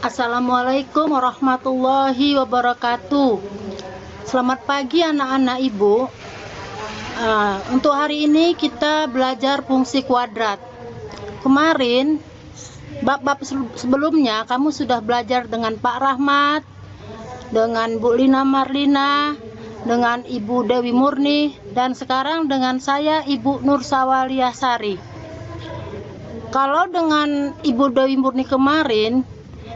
Assalamualaikum warahmatullahi wabarakatuh. Selamat pagi anak-anak ibu. Untuk hari ini kita belajar fungsi kuadrat. Kemarin bab-bab sebelumnya kamu sudah belajar dengan Pak Rahmat, dengan Bu Lina Marlina, dengan Ibu Dewi Murni, dan sekarang dengan saya Ibu Nur Sawaliyasari. Kalau dengan Ibu Dewi Murni kemarin,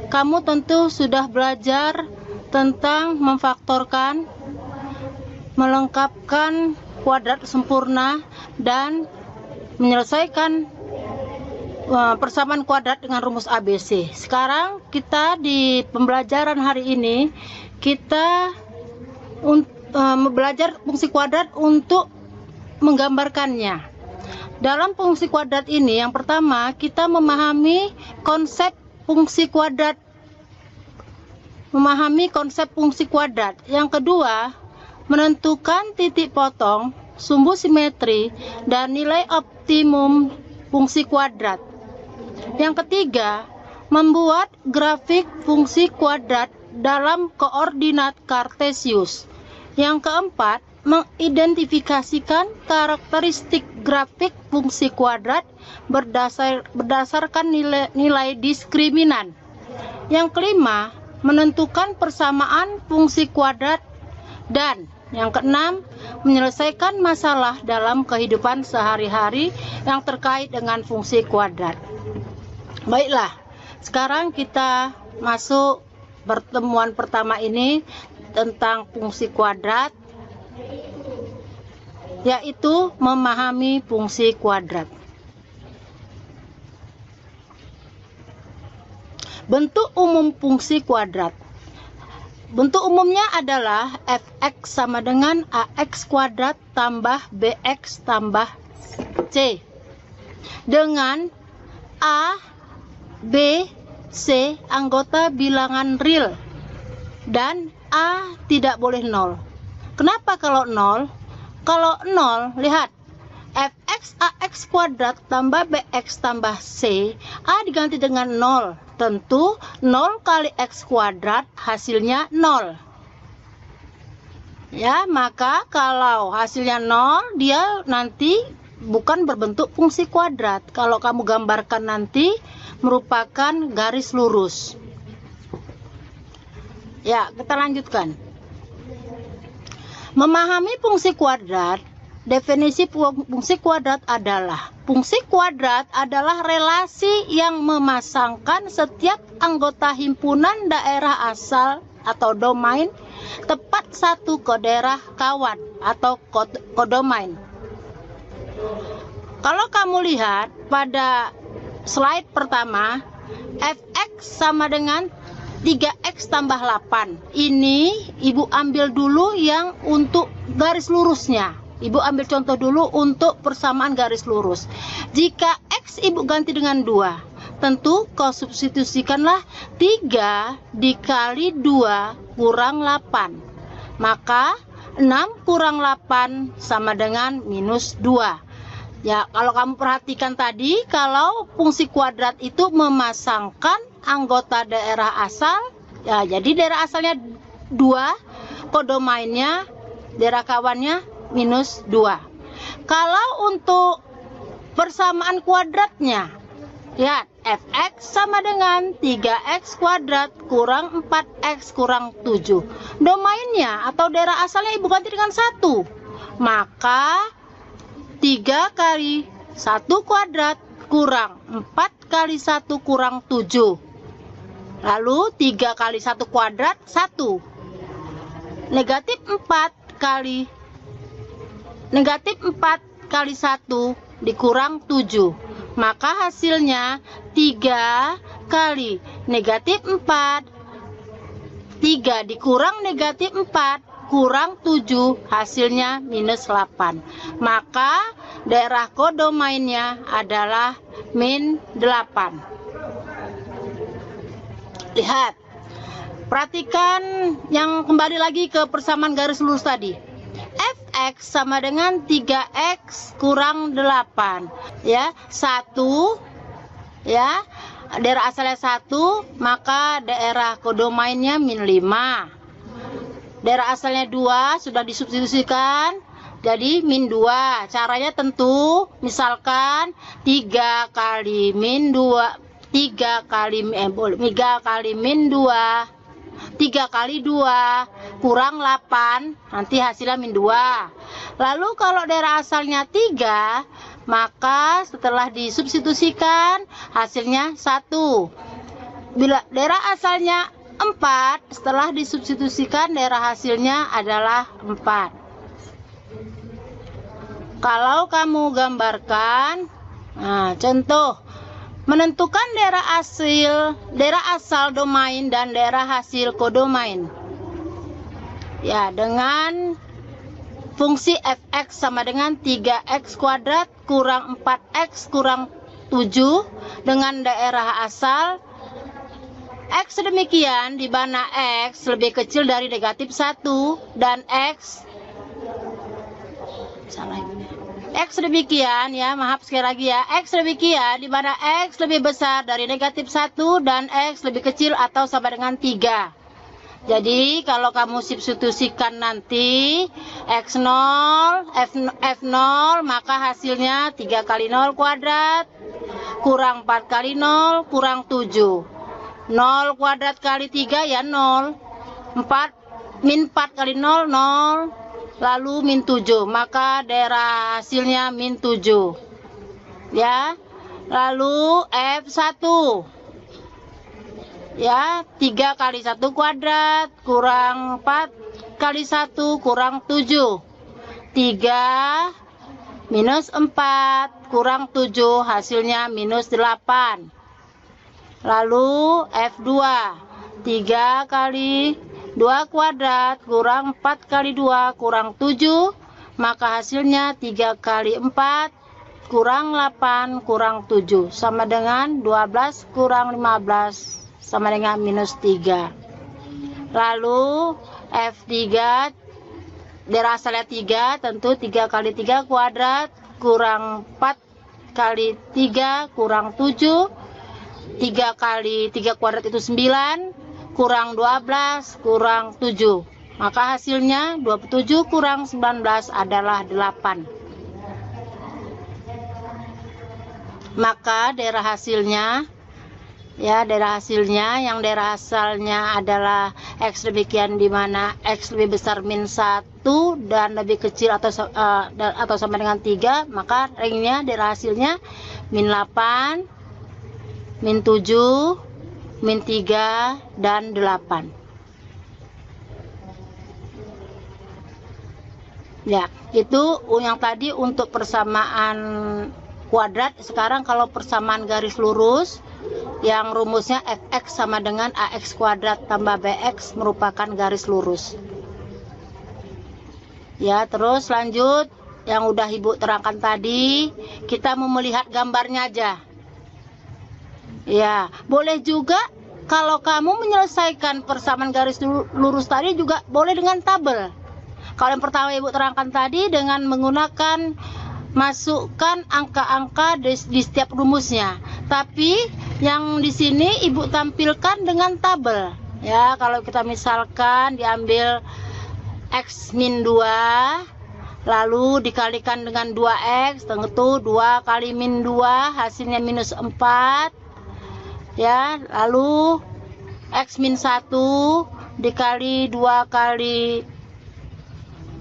kamu tentu sudah belajar tentang memfaktorkan, melengkapkan kuadrat sempurna, dan menyelesaikan persamaan kuadrat dengan rumus ABC. Sekarang kita di pembelajaran hari ini kita belajar fungsi kuadrat untuk menggambarkannya. Dalam fungsi kuadrat ini, yang pertama kita memahami konsep fungsi kuadrat. Yang kedua, menentukan titik potong, sumbu simetri, dan nilai optimum fungsi kuadrat. Yang ketiga, membuat grafik fungsi kuadrat dalam koordinat kartesius. Yang keempat, mengidentifikasikan karakteristik grafik fungsi kuadrat berdasarkan nilai diskriminan. Yang kelima, menentukan persamaan fungsi kuadrat. Dan yang keenam, menyelesaikan masalah dalam kehidupan sehari-hari yang terkait dengan fungsi kuadrat. Baiklah, sekarang kita masuk pertemuan pertama ini tentang fungsi kuadrat, yaitu memahami fungsi kuadrat. Bentuk umum fungsi kuadrat. Bentuk umumnya adalah fx sama dengan ax kuadrat tambah bx tambah c, dengan a, b, c anggota bilangan real dan a tidak boleh 0. Kenapa kalau 0? Kalau 0, lihat, fx ax kuadrat tambah bx tambah c, a diganti dengan 0. Tentu 0 kali x kuadrat hasilnya 0. Ya, maka kalau hasilnya 0, dia nanti bukan berbentuk fungsi kuadrat. Kalau kamu gambarkan nanti merupakan garis lurus. Ya, kita lanjutkan. Memahami fungsi kuadrat. Definisi fungsi kuadrat adalah: fungsi kuadrat adalah relasi yang memasangkan setiap anggota himpunan daerah asal atau domain tepat satu ke daerah kawan atau kodomain. Kalau kamu lihat pada slide pertama, fx sama dengan 3x tambah 8. Ini ibu ambil dulu yang untuk garis lurusnya. Ibu ambil contoh dulu untuk persamaan garis lurus. Jika x ibu ganti dengan 2, tentu kau substitusikanlah 3 dikali 2 kurang 8. Maka 6 kurang 8 sama dengan minus 2. Ya, kalau kamu perhatikan tadi, kalau fungsi kuadrat itu memasangkan anggota daerah asal, ya jadi daerah asalnya 2, kodomainnya, daerah kawannya minus 2. Kalau untuk persamaan kuadratnya, lihat, fx sama dengan 3x kuadrat kurang 4x kurang 7. Domainnya atau daerah asalnya ibu ganti dengan 1. Maka 3 kali 1 kuadrat kurang 4 kali 1 kurang 7. Lalu 3 kali 1 kuadrat 1. Negatif 4 kali 1 dikurang 7. Maka hasilnya 3 kali negatif 4, 3 dikurang negatif 4 kurang 7, hasilnya minus 8. Maka daerah kodomainnya adalah min 8. Lihat, perhatikan yang kembali lagi ke persamaan garis lurus tadi. Fx sama dengan 3x kurang 8. Ya, 1 ya. Daerah asalnya 1, maka daerah kodomainnya min 5. Daerah asalnya 2 sudah disubstitusikan jadi min 2. Caranya tentu misalkan 3 kali min 2, 3 kali min 2, 3 kali 2 kurang 8, nanti hasilnya min 2. Lalu kalau daerah asalnya 3, maka setelah disubstitusikan hasilnya 1. Bila daerah asalnya 4, setelah disubstitusikan daerah hasilnya adalah 4. Kalau kamu gambarkan, nah, contoh menentukan daerah asal domain dan daerah hasil kodomain. Ya, dengan fungsi fx sama dengan 3x kuadrat kurang 4x kurang 7 dengan daerah asal x demikian, di mana x lebih kecil dari negatif 1 dan x demikian ya, maaf sekali lagi ya, x demikian di mana x lebih besar dari negatif 1 dan x lebih kecil atau sama dengan 3. Jadi kalau kamu substitusikan nanti x0, f0, maka hasilnya 3 kali 0 kuadrat kurang 4 kali 0 kurang 7. 0 kuadrat kali 3 ya 0. 4 min 4 kali 0, 0. Lalu min 7, maka daerah hasilnya min 7. Ya. Lalu F1. Ya, 3 kali 1 kuadrat kurang 4 kali 1 kurang 7. 3 minus 4 kurang 7, hasilnya minus 8. Lalu F2. 3 kali 2 kuadrat kurang 4 kali 2 kurang 7, maka hasilnya 3 kali 4 kurang 8 kurang 7 sama dengan 12 kurang 15 sama dengan minus 3. Lalu F3, daerah asalnya 3, tentu 3 kali 3 kuadrat kurang 4 kali 3 kurang 7. 3 kali 3 kuadrat itu 9, kurang 12 kurang 7. Maka hasilnya 27 kurang 19 adalah 8. Maka daerah hasilnya, ya, daerah hasilnya yang daerah asalnya adalah x demikian di mana x lebih besar min 1 dan lebih kecil atau sama dengan 3, maka ringnya daerah hasilnya min 8, min 7, min 3, dan 8. Ya, itu yang tadi untuk persamaan kuadrat. Sekarang kalau persamaan garis lurus, yang rumusnya fx sama dengan ax kuadrat tambah bx merupakan garis lurus. Ya, terus lanjut yang udah Ibu terangkan tadi, kita mau melihat gambarnya aja. Ya, boleh juga kalau kamu menyelesaikan persamaan garis lurus tadi juga boleh dengan tabel. Kalau yang pertama Ibu terangkan tadi dengan menggunakan masukkan angka-angka di setiap rumusnya. Tapi yang di sini Ibu tampilkan dengan tabel. Ya, kalau kita misalkan diambil x min 2 lalu dikalikan dengan 2x, tentu 2 kali min 2 hasilnya minus 4. Ya, lalu x min 1 dikali 2 kali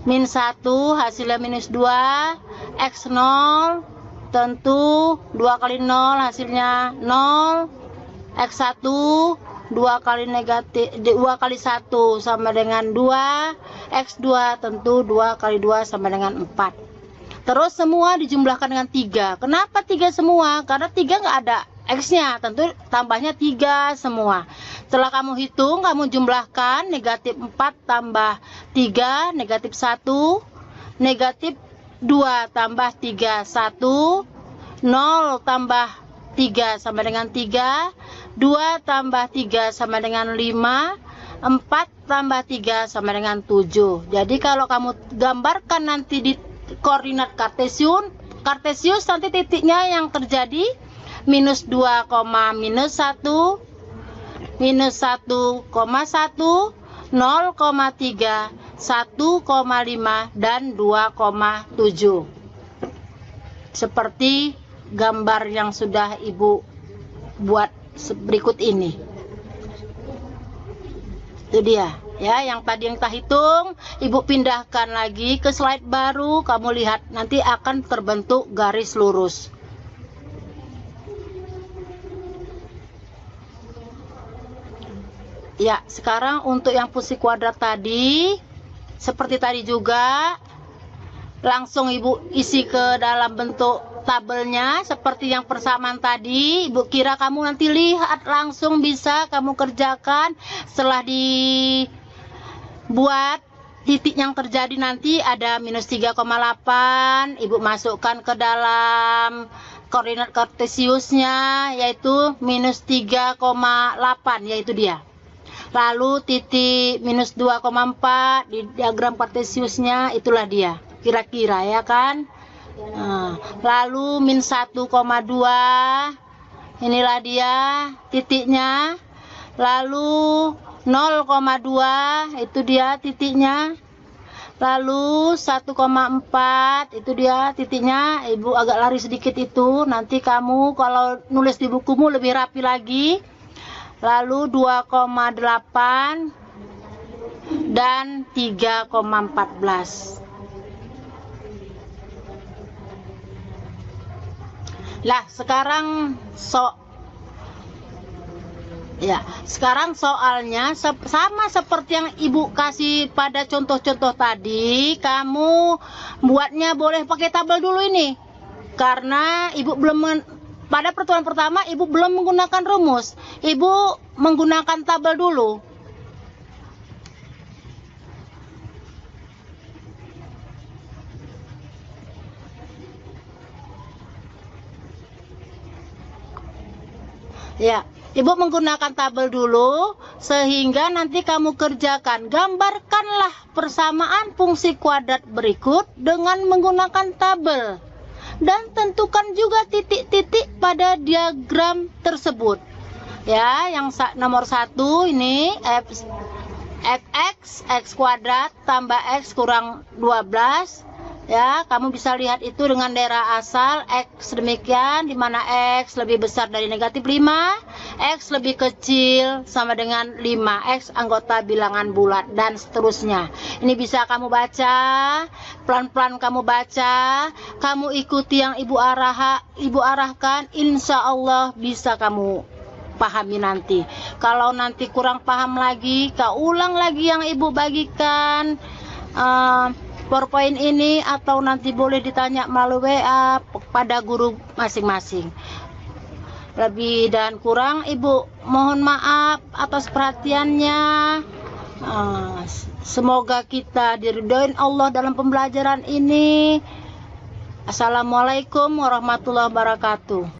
min 1 hasilnya minus 2. X0 tentu 2 kali 0 hasilnya 0. X1 2 kali negatif 2 kali 1 sama dengan 2. X2 tentu 2 kali 2 sama dengan 4. Terus semua dijumlahkan dengan 3. Kenapa 3 semua? Karena 3 nggak ada X-nya, tentu tambahnya 3 semua. Setelah kamu hitung, kamu jumlahkan negatif 4 tambah 3, negatif 1, negatif 2 tambah 3, 1, 0 tambah 3 sama dengan 3, 2 tambah 3 sama dengan 5, 4 tambah 3 sama dengan 7. Jadi kalau kamu gambarkan nanti di koordinat kartesius nanti titiknya yang terjadi minus 2, minus 1, minus 1,1, 0,3, 1,5, dan 2,7. Seperti gambar yang sudah Ibu buat berikut ini. Itu dia ya, yang tadi yang kita hitung. Ibu pindahkan lagi ke slide baru, kamu lihat nanti akan terbentuk garis lurus. Ya, sekarang untuk yang fungsi kuadrat tadi, seperti tadi juga, langsung Ibu isi ke dalam bentuk tabelnya seperti yang persamaan tadi. Ibu kira kamu nanti lihat langsung bisa kamu kerjakan. Setelah dibuat titik yang terjadi nanti ada minus 3,8, Ibu masukkan ke dalam koordinat kartesiusnya, yaitu minus 3,8, yaitu dia. Lalu titik minus 2,4 di diagram kartesiusnya, itulah dia kira-kira ya kan. Lalu min 1,2, inilah dia titiknya. Lalu 0,2, itu dia titiknya. Lalu 1,4, itu dia titiknya. Ibu agak lari sedikit itu, nanti kamu kalau nulis di bukumu lebih rapi lagi. Lalu 2,8 dan 3,14. Lah, sekarang soalnya sama seperti yang Ibu kasih pada contoh-contoh tadi. Kamu buatnya boleh pakai tabel dulu ini, karena Ibu pada pertemuan pertama Ibu belum menggunakan rumus. Ibu menggunakan tabel dulu. Ya, Ibu menggunakan tabel dulu sehingga nanti kamu kerjakan. Gambarkanlah persamaan fungsi kuadrat berikut dengan menggunakan tabel. Dan tentukan juga titik-titik pada diagram tersebut. Ya, yang nomor 1 ini fx x kuadrat tambah x kurang 12. Ya, kamu bisa lihat itu dengan daerah asal x demikian, di mana x lebih besar dari negatif 5, x lebih kecil sama dengan 5, x anggota bilangan bulat, dan seterusnya. Ini bisa kamu baca, pelan-pelan kamu baca, kamu ikuti yang Ibu arahkan, insya Allah bisa kamu pahami nanti. Kalau nanti kurang paham lagi, kau ulang lagi yang Ibu bagikan PowerPoint ini, atau nanti boleh ditanya melalui WA pada guru masing-masing. Lebih dan kurang Ibu mohon maaf atas perhatiannya. Semoga kita diridhoin Allah dalam pembelajaran ini. Assalamualaikum warahmatullahi wabarakatuh.